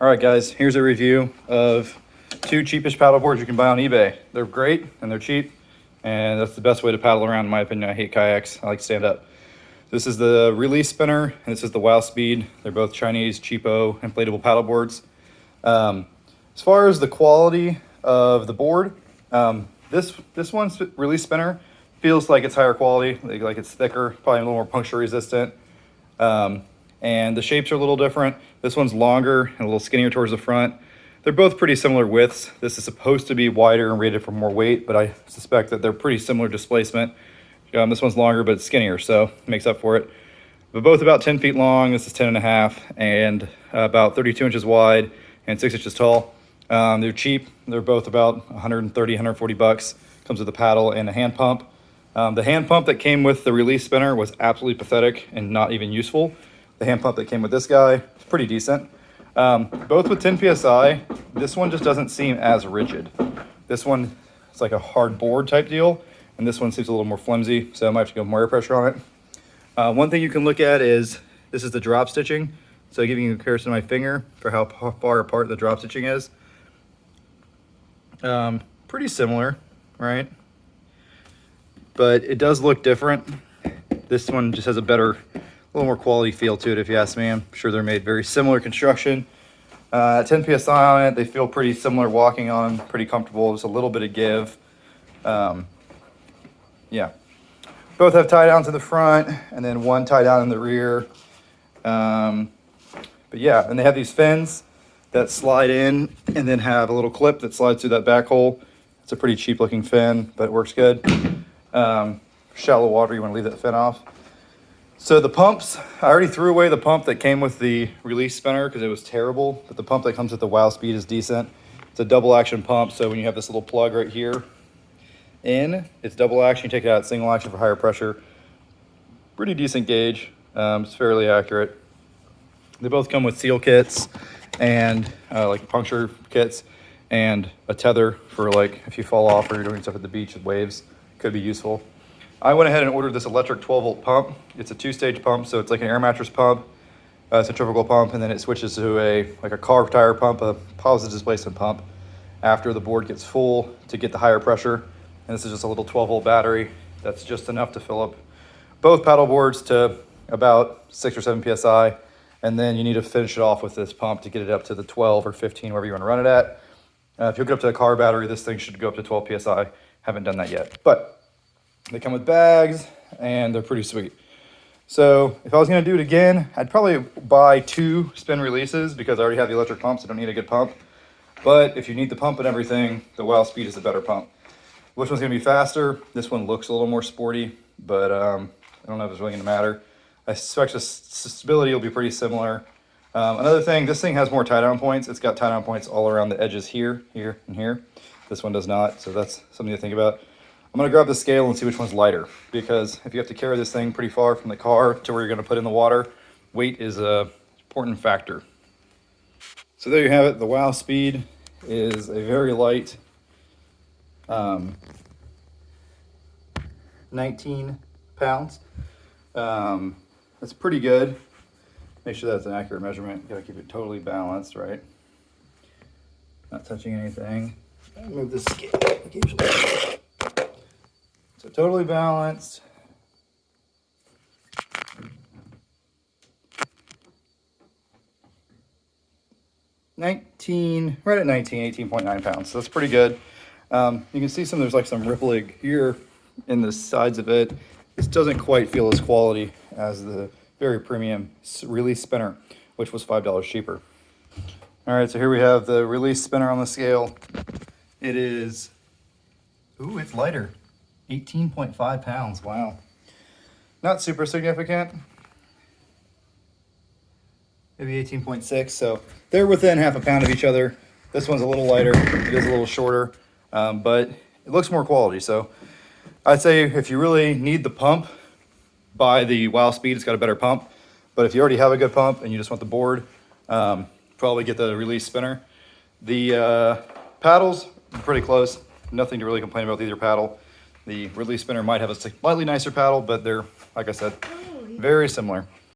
All right, guys, here's a review of two cheapest paddle boards you can buy on eBay. They're great and they're cheap, and that's the best way to paddle around, in my opinion. I hate kayaks. I like stand up. This is the Release Spinner, and this is the Wow Speed. They're both Chinese, cheapo, inflatable paddle boards. As far as the quality of the board, this one's Release Spinner feels like it's higher quality, like it's thicker, probably a little more puncture resistant. And the shapes are a little different. This one's longer and a little skinnier towards the front. They're both pretty similar widths. This is supposed to be wider and rated for more weight, but I suspect that they're pretty similar displacement. This one's longer, but it's skinnier, so it makes up for it. But both about 10 feet long. This is 10 and a half, and about 32 inches wide and 6 inches tall. They're cheap. They're both about 130, 140 bucks. Comes with a paddle and a hand pump. The hand pump that came with the Release Spinner was absolutely pathetic and not even useful. The hand pump that came with this guy is pretty decent. Both with 10 PSI, this one just doesn't seem as rigid. This one is like a hard board type deal, and this one seems a little more flimsy, so I might have to go more air pressure on it. One thing you can look at is, this is the drop stitching. So giving you a comparison to my finger for how far apart the drop stitching is. Pretty similar, right? But it does look different. This one just has a little more quality feel to it, if you ask me. I'm sure they're made very similar construction. 10 PSI on it, they feel pretty similar walking on them, pretty comfortable. Just a little bit of give. Yeah. Both have tie downs in the front and then one tie down in the rear. But yeah, and they have these fins that slide in and then have a little clip that slides through that back hole. It's a pretty cheap looking fin, but it works good. Shallow water, you want to leave that fin off. So the pumps, I already threw away the pump that came with the Release Spinner because it was terrible, but the pump that comes with the Wow Speed is decent. It's a double action pump, so when you have this little plug right here it's double action. You take it out, single action for higher pressure. Pretty decent gauge. It's fairly accurate. They both come with seal kits and like puncture kits and a tether for like if you fall off or you're doing stuff at the beach with waves, could be useful. I went ahead and ordered this electric 12-volt pump. It's a two-stage pump, so it's like an air mattress pump, centrifugal pump, and then it switches to a car tire pump, a positive displacement pump after the board gets full to get the higher pressure. And this is just a little 12-volt battery that's just enough to fill up both paddle boards to about 6 or 7 PSI. And then you need to finish it off with this pump to get it up to the 12 or 15, wherever you want to run it at. If you hook it up to a car battery, this thing should go up to 12 PSI. Haven't done that yet, but they come with bags and they're pretty sweet. So if I was gonna do it again, I'd probably buy 2 spin releases because I already have the electric pump, so I don't need a good pump. But if you need the pump and everything, the Wow Speed is a better pump. Which one's gonna be faster? This one looks a little more sporty, but I don't know if it's really gonna matter. I suspect the stability will be pretty similar. Another thing, this thing has more tie down points. It's got tie down points all around the edges here, here, and here. This one does not, so that's something to think about. I'm gonna grab the scale and see which one's lighter, because if you have to carry this thing pretty far from the car to where you're gonna put in the water, weight is an important factor. So there you have it. The Wow Speed is a very light 19 pounds. That's pretty good. Make sure that's an accurate measurement. Gotta keep it totally balanced, right? Not touching anything. Move the scale occasionally. So totally balanced. Right at 18.9 pounds. So that's pretty good. You can see there's like some rippling here in the sides of it. This doesn't quite feel as quality as the very premium Release Spinner, which was $5 cheaper. All right, so here we have the Release Spinner on the scale. It is, ooh, it's lighter. 18.5 pounds, wow. Not super significant. Maybe 18.6, so they're within half a pound of each other. This one's a little lighter, it is a little shorter, but it looks more quality. So I'd say if you really need the pump, buy the Wow Speed, it's got a better pump. But if you already have a good pump and you just want the board, probably get the Release Spinner. The paddles, pretty close. Nothing to really complain about with either paddle. The Release Spinner might have a slightly nicer paddle, but they're, like I said, very similar.